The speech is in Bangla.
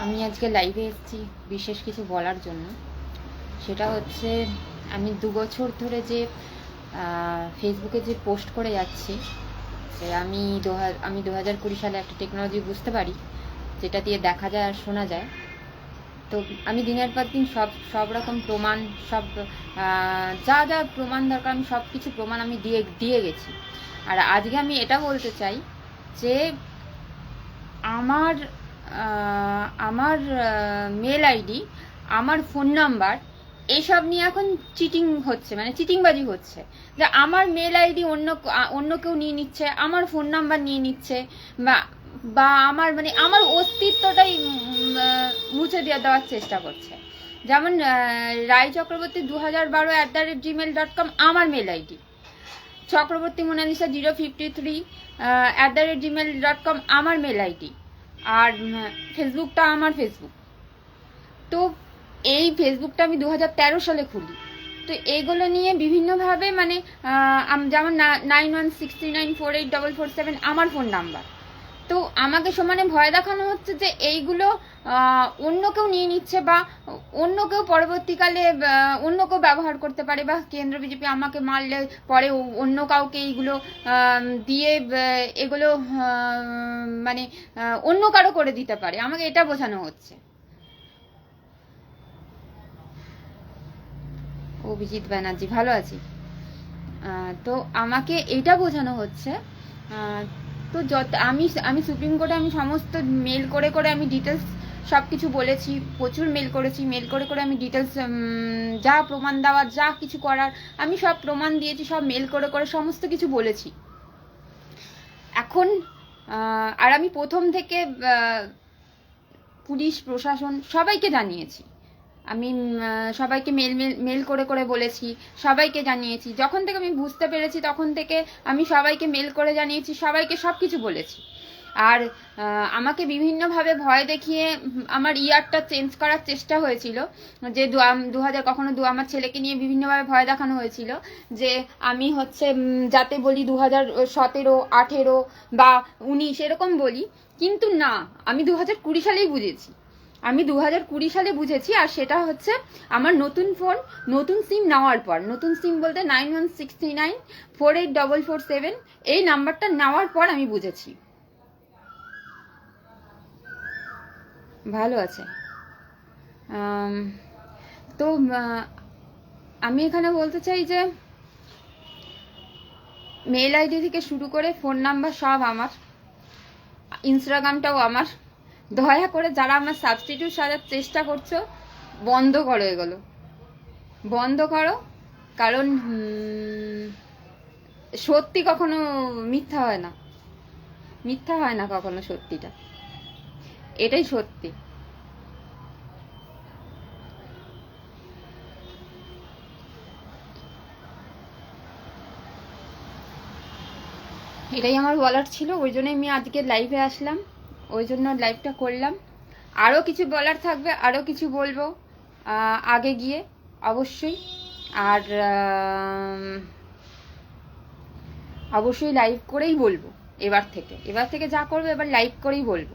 আমি আজকে লাইভে এসেছি বিশেষ কিছু বলার জন্য। সেটা হচ্ছে আমি 2 বছর ধরে যে ফেসবুকে যে পোস্ট করে যাচ্ছি, যে আমি 2020 সালে একটা টেকনোলজি বুঝতে পারি যেটা দিয়ে দেখা যায় আর শোনা যায়। তো আমি দিনের পর দিন সব রকম প্রমাণ, সব যা যা প্রমাণ দরকার আমি সব কিছু প্রমাণ আমি দিয়ে গেছি। আর আজকে আমি এটা বলতে চাই যে আমার আমার মেল আইডি, আমার ফোন নাম্বার, এইসব নিয়ে এখন চিটিং হচ্ছে, মানে চিটিংবাজি হচ্ছে। যে আমার মেল আইডি অন্য কেউ নিয়ে নিচ্ছে, আমার ফোন নাম্বার নিয়ে নিচ্ছে, বা বা আমার মানে আমার অস্তিত্বটাই মুছে দেওয়ার চেষ্টা করছে। যেমন রায় চক্রবর্তী 2012@gmail.com আমার mail ID, Chakraborty Mona Lisa 053 @gmail.com আমার মেল আইডি, আর ফেসবুকটা আমার ফেসবুক। তো এই ফেসবুকটা আমি 2013 সালে খুলি। তো এইগুলো নিয়ে বিভিন্নভাবে মানে যেমন 9163948447 আমার ফোন নাম্বার। তো আমাকে সমানে ভয় দেখানো হচ্ছে যে এইগুলো অন্য কেউ নিয়ে নিচ্ছে, বা অন্য কেউ পরবর্তীকালে অন্য কেউ ব্যবহার করতে পারে, বা কেন্দ্র বিজেপি আমাকে মারলে পরে অন্য কাউকে এইগুলো দিয়ে এগুলো মানে অন্য কারো করে দিতে পারে, আমাকে এটা বোঝানো হচ্ছে। অভিজিৎ ব্যানার্জি, ভালো আছি। তো আমাকে এটা বোঝানো হচ্ছে। তো আমি সুপ্রিম কোর্টে আমি সমস্ত মেল করে আমি ডিটেলস সব কিছু বলেছি, প্রচুর মেল করেছি। মেল করে আমি ডিটেলস যা প্রমাণ দেওয়ার, যা কিছু করার আমি সব প্রমাণ দিয়েছি, সব মেল করে সমস্ত কিছু বলেছি। এখন আর আমি প্রথম থেকে পুলিশ প্রশাসন সবাইকে জানিয়েছি। আমি সবাইকে মেল করে বলেছি, সবাইকে জানিয়েছি। যখন থেকে আমি বুঝতে পেরেছি তখন থেকে আমি সবাইকে মেল করে জানিয়েছি, সবাইকে সব কিছু বলেছি। আর আমাকে বিভিন্নভাবে ভয় দেখিয়ে আমার ইয়ারটা চেঞ্জ করার চেষ্টা হয়েছিল, যে 2000 কখনো আমার ছেলেকে নিয়ে বিভিন্নভাবে ভয় দেখানো হয়েছিল যে আমি হচ্ছে যাতে বলি 2017, 18 বা 19 এরকম বলি। কিন্তু না, আমি 2020 সালেই বুঝেছি। আমি 2020 সালে বুঝেছি। আর সেটা হচ্ছে আমার নতুন ফোন, নতুন সিম নেওয়ার পর, নতুন সিম বলতে 9163948447 এই নাম্বারটা নেওয়ার পর আমি বুঝেছি। ভালো আছে। তো আমি এখানে বলতে চাই যে মেল আইডি থেকে শুরু করে ফোন নাম্বার সব আমার, ইনস্টাগ্রামটাও আমার। দয়া করে যারা আমার সাবস্টিটিউট সাজার চেষ্টা করছো, বন্ধ করো, এগুলো বন্ধ করো। কারণ সত্যি কখনো মিথ্যা হয় না, মিথ্যা হয় না কখনো, সত্যিটা এটাই সত্যি। এটাই আমার বলার ছিল, ওই জন্যই আমি আজকে লাইভে আসলাম, ওই জন্য লাইভটা করলাম। আরও কিছু বলার থাকবে, আরও কিছু বলবো আগে গিয়ে অবশ্যই। আর অবশ্যই লাইভ করেই বলবো। এবার থেকে যা করবো এবার লাইভ করেই বলবো।